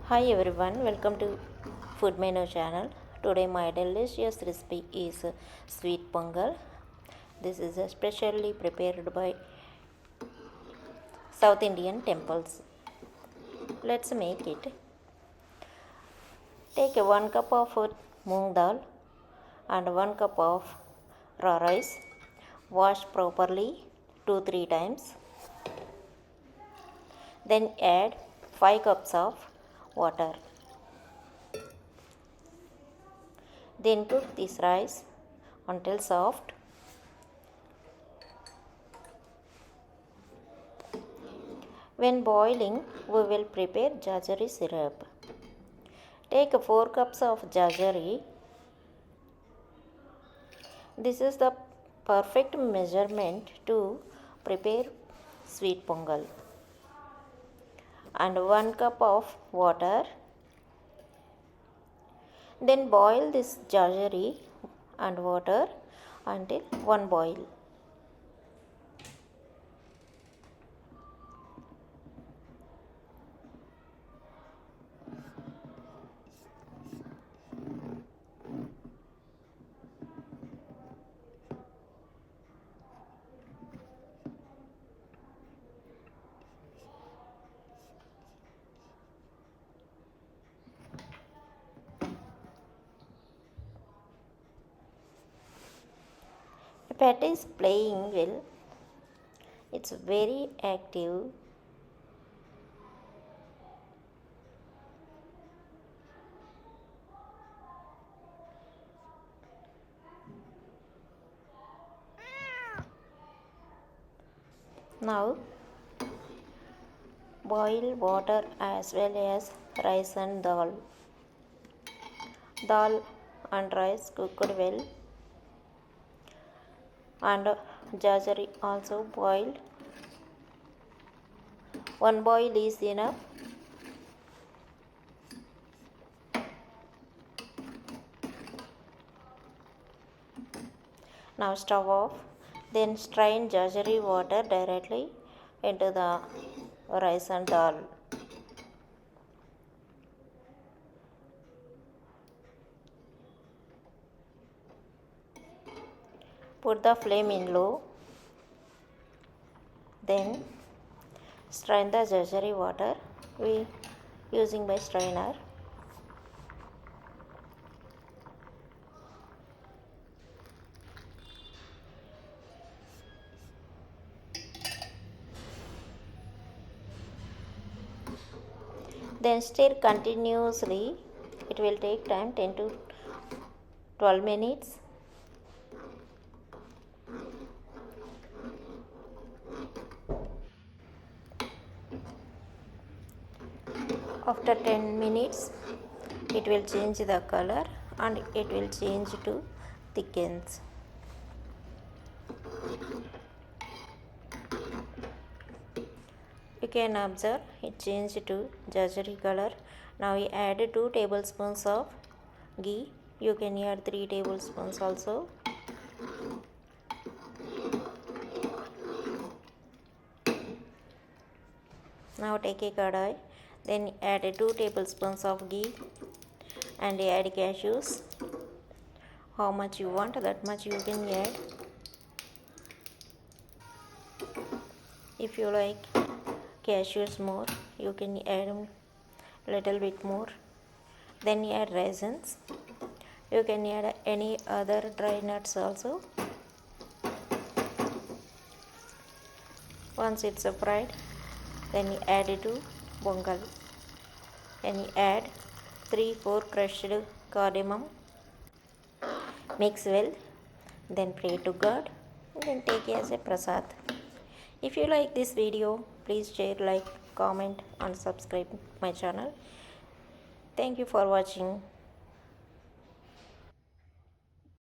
Hi everyone, welcome to Food Menu channel. Today my delicious recipe is sweet pongal. This is especially prepared by South Indian temples. Let's make it. Take 1 cup of moong dal and 1 cup of raw rice. Wash properly 2-3 times. Then add 5 cups of water. Then cook this rice until soft. When boiling, we will prepare jaggery syrup. Take 4 cups of jaggery. This is the perfect measurement to prepare sweet pongal. And 1 cup of water. Then boil this jaggery and water until one boil. A pet is playing well. It's very active. Now boil water as well as rice and dal. Dal and rice cooked well, and jaggery also boiled. One boil is enough. Now stove off. Then strain jaggery water directly into the rice and dal. Put the flame in low. Then strain the jaggery water using by strainer. Then stir continuously. It will take time 10 to 12 minutes. After 10 minutes, it will change the color and it will change to thickens. You can observe it changed to jaggery color. Now we add 2 tablespoons of ghee. You can add 3 tablespoons also. Now take a kadai. Then add 2 tablespoons of ghee and add cashews. How much you want, that much you can add. If you like cashews more, you can add a little bit more. Then add raisins. You can add any other dry nuts also. Once it's fried, then you add it to pongal. And you add 3-4 crushed cardamom. Mix well. Then pray to God. And then take it as a prasad. If you like this video, please share, like, comment and subscribe my channel. Thank you for watching.